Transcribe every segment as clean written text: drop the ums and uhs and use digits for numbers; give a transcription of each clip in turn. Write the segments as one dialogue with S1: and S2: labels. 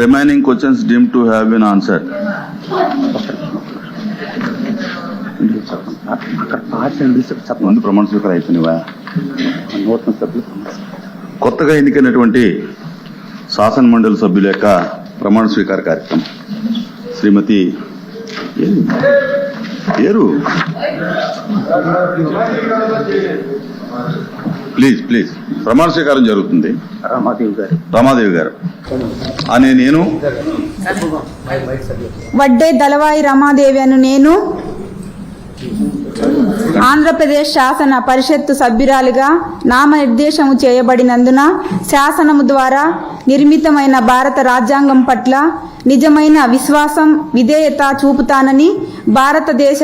S1: Remaining questions deemed to have been answered. ముందు ప్రమాణ స్వీకారం అయిపోయినవా? కొత్తగా ఎన్నికైనటువంటి శాసన మండలి సభ్యుల యొక్క ప్రమాణ స్వీకార కార్యక్రమం శ్రీమతి ఏరు ప్లీజ్ ప్రమాణ స్వీకారం జరుగుతుంది. రామాదేవి గారు అనే నేను
S2: వడ్డే దళవాయి రమాదేవి అను నేను ఆంధ్రప్రదేశ్ శాసన పరిషత్తు సభ్యురాలిగా నామనిర్దేశము చేయబడినందున శాసనము ద్వారా నిర్మితమైన భారత రాజ్యాంగం పట్ల నిజమైన విశ్వాసం విధేయత చూపుతానని, భారతదేశ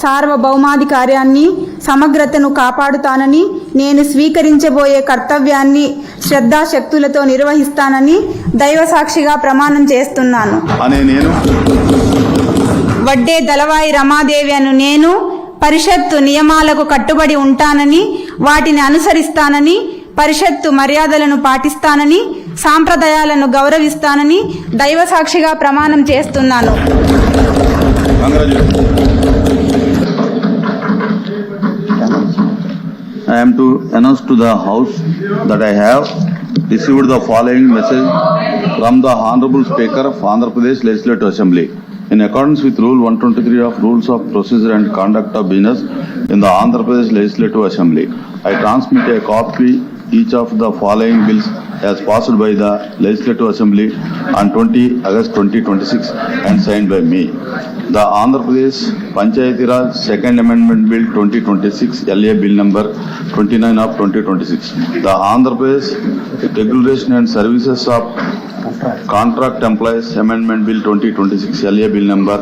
S2: సార్వభౌమాధికారాన్ని సమగ్రతను కాపాడుతానని, నేను స్వీకరించబోయే కర్తవ్యాన్ని శ్రద్ధాశక్తులతో నిర్వహిస్తానని దైవ సాక్షిగా ప్రమాణం చేస్తున్నాను. వడ్డే దళవాయి రమాదేవి అను నేను పరిషత్తు నియమాలకు కట్టుబడి ఉంటానని, వాటిని అనుసరిస్తానని, పరిషత్తు మర్యాదలను పాటిస్తానని, సాంప్రదాయాలను గౌరవిస్తానని దైవ సాక్షిగా ప్రమాణం చేస్తున్నాను.
S1: I am to announce to the House that I have received the following message from the Honorable Speaker of Andhra Pradesh Legislative Assembly. In accordance with Rule 123 of Rules of Procedure and Conduct of Business in the Andhra Pradesh Legislative Assembly, I transmit a copy each of the following bills as passed by the Legislative Assembly on 20 August 2026 and signed by me. The Andhra Pradesh Panchayati Raj Second Amendment Bill 2026 LA Bill number 29 of 2026. The Andhra Pradesh Regulation and Services of Contract Employees Amendment Bill 2026 LA Bill number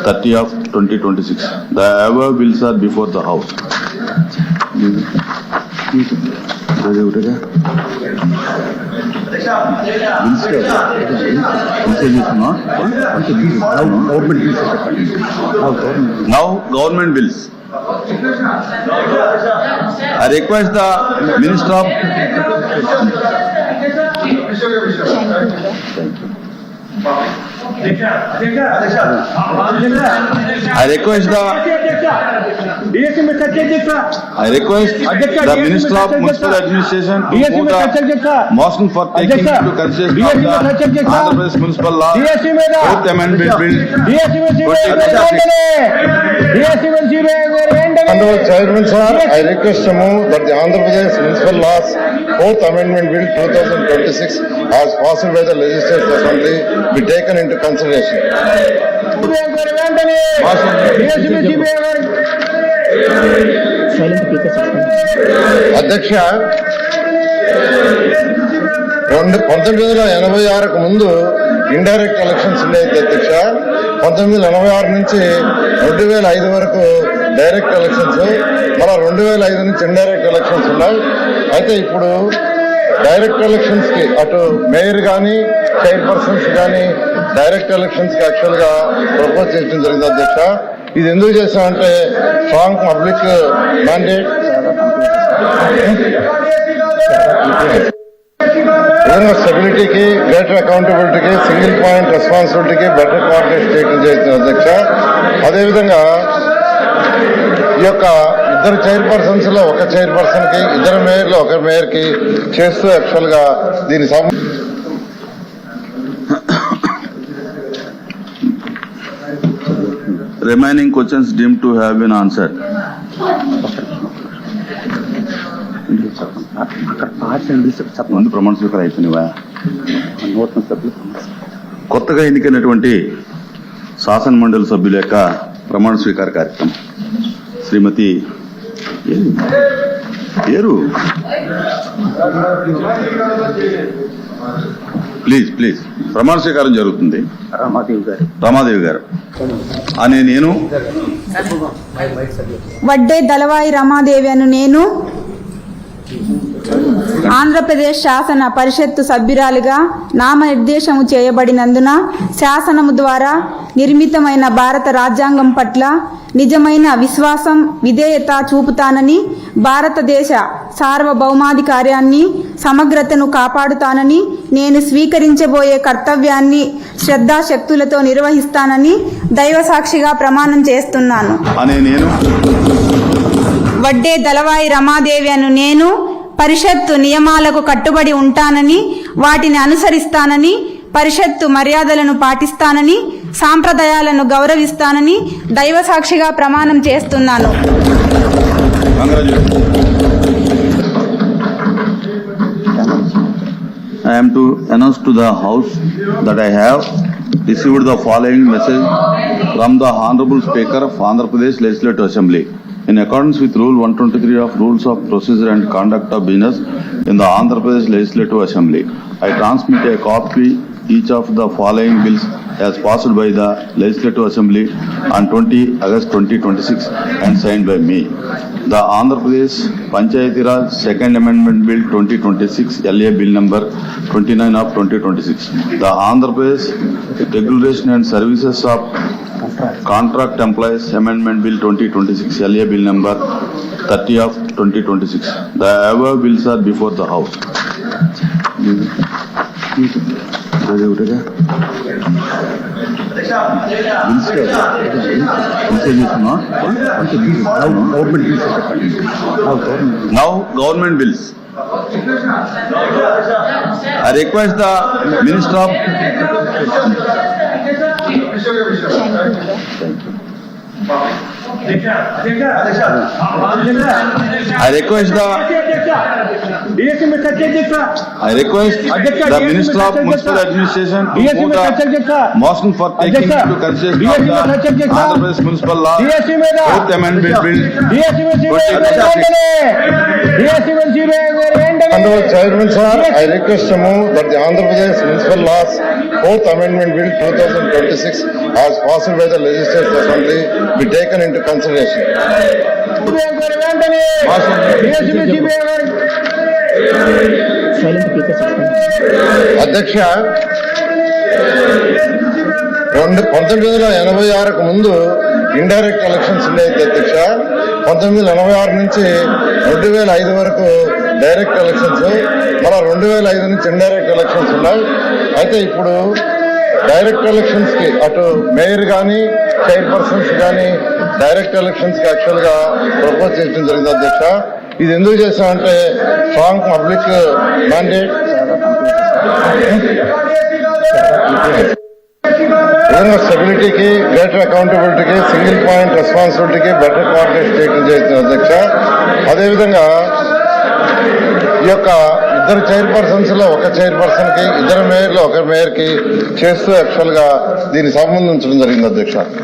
S1: 30 of 2026. The above bills are before the House. Now government bills. I request the Minister of I request the Minister of Municipal Administration to move the motion for taking into consideration of the Andhra Pradesh Municipal Law 4th Amendment Bill 2026.
S3: Honorable Chairman sir, I request to move that the Andhra Pradesh Municipal Laws 4th Amendment Bill 2026 as passed by the Legislative Assembly be taken into consideration. అధ్యక్ష, 1986కు ముందు indirect elections ఉండేది అధ్యక్ష. 1986 నుంచి 2005 వరకు direct elections, మళ్ళీ 2005 నుంచి indirect elections ఉన్నాయి. అయితే ఇప్పుడు డైరెక్ట్ ఎలక్షన్స్ కి అటు మేయర్ కానీ చైర్పర్సన్స్ కానీ డైరెక్ట్ ఎలక్షన్స్ కి యాక్చువల్ గా ప్రపోజ్ చేయడం జరిగింది అధ్యక్ష. ఇది ఎందుకు చేశామంటే స్ట్రాంగ్ పబ్లిక్ మ్యాండేట్, స్టెబిలిటీకి, గ్రేటర్ అకౌంటబిలిటీకి, సింగిల్ పాయింట్ రెస్పాన్సిబిలిటీకి బెటర్ కోఆర్డినేట్ చేయడం చేస్తుంది అధ్యక్ష. అదేవిధంగా ఈ యొక్క ఇద్దరు చైర్పర్సన్స్ లో ఒక చైర్పర్సన్ కి, ఇద్దరు మేయర్లు ఒక మేయర్ కి చేస్తూ యాక్చువల్ గా దీని
S1: remaining questions deemed to have been answered. ముందు ప్రమాణ స్వీకారం అయిపోయినవా? కొత్తగా ఎన్నికైనటువంటి శాసన మండలి సభ్యుల యొక్క ప్రమాణ స్వీకార కార్యక్రమం శ్రీమతి ఏరు ప్లీజ్ ప్రమాణ స్వీకారం జరుగుతుంది. రామాదేవి గారు అనే నేను
S2: వడ్డే దళవాయి రమాదేవి అను నేను ఆంధ్రప్రదేశ్ శాసన పరిషత్తు సభ్యురాలిగా నామనిర్దేశము చేయబడినందున శాసనము ద్వారా నిర్మితమైన భారత రాజ్యాంగం పట్ల నిజమైన విశ్వాసం, విధేయత చూపుతానని, భారతదేశ సార్వభౌమాధికారాన్ని, సమగ్రతను కాపాడుతానని, నేను స్వీకరించబోయే కర్తవ్యాన్ని శ్రద్ధాశక్తులతో నిర్వహిస్తానని దైవ సాక్షిగా ప్రమాణం చేస్తున్నాను.
S1: అనే నేను
S2: వడ్డే దళవాయి రమాదేవి అను నేను పరిషత్తు నియమాలకు కట్టుబడి ఉంటానని, వాటిని అనుసరిస్తానని, పరిషత్తు మర్యాదలను పాటిస్తానని, సాంప్రదాయాలను గౌరవిస్తానని దైవ సాక్షిగా ప్రమాణం చేస్తున్నాను.
S1: I am to announce to the House that I have received the following message from the Honorable Speaker of Andhra Pradesh Legislative Assembly. In accordance with Rule 123 of Rules of Procedure and Conduct of Business in the Andhra Pradesh Legislative Assembly, I transmit a copy each of the following bills as passed by the Legislative Assembly on 20 August 2026 and signed by me. The Andhra Pradesh Panchayati Raj Second Amendment Bill 2026 LA Bill number 29 of 2026. The Andhra Pradesh Regulation and Services of Contract Employees Amendment Bill 2026 LA Bill number 30 of 2026. The above bills are before the House. Now government bills. I request the Minister of I request the Minister of Municipal Administration to move the motion for taking into consideration of the Andhra Pradesh Municipal Law, Fourth Amendment Bill 2026.
S3: Honorable Chairman sir, I request to move that the Andhra Pradesh Municipal Laws Fourth Amendment Bill 2026 as passed by the Legislative Assembly be taken into consideration. అధ్యక్ష, 1986కు ముందు indirect elections ఉండేది అధ్యక్ష. 1986 నుంచి 2005 వరకు direct elections, మళ్ళా 2005 నుంచి indirect elections ఉన్నాయి. అయితే ఇప్పుడు డైరెక్ట్ ఎలక్షన్స్ కి అటు మేయర్ కానీ చైర్పర్సన్స్ కానీ డైరెక్ట్ ఎలక్షన్స్ కి యాక్చువల్ గా ప్రపోజ్ చేయడం జరిగింది అధ్యక్ష. ఇది ఎందుకు చేశామంటే స్ట్రాంగ్ పబ్లిక్ మ్యాండేట్, స్టెబిలిటీకి, గ్రేటర్ అకౌంటబిలిటీకి, సింగిల్ పాయింట్ రెస్పాన్సిబిలిటీకి బెటర్ కోఆర్డినేట్ చేయడం జరుగుతుంది అధ్యక్ష. అదేవిధంగా ఈ యొక్క ఇద్దరు చైర్పర్సన్స్ లో ఒక చైర్పర్సన్ కి, ఇద్దరు మేయర్లు ఒక మేయర్ కి చేస్తూ యాక్చువల్ గా దీన్ని సంబంధించడం జరిగింది అధ్యక్ష.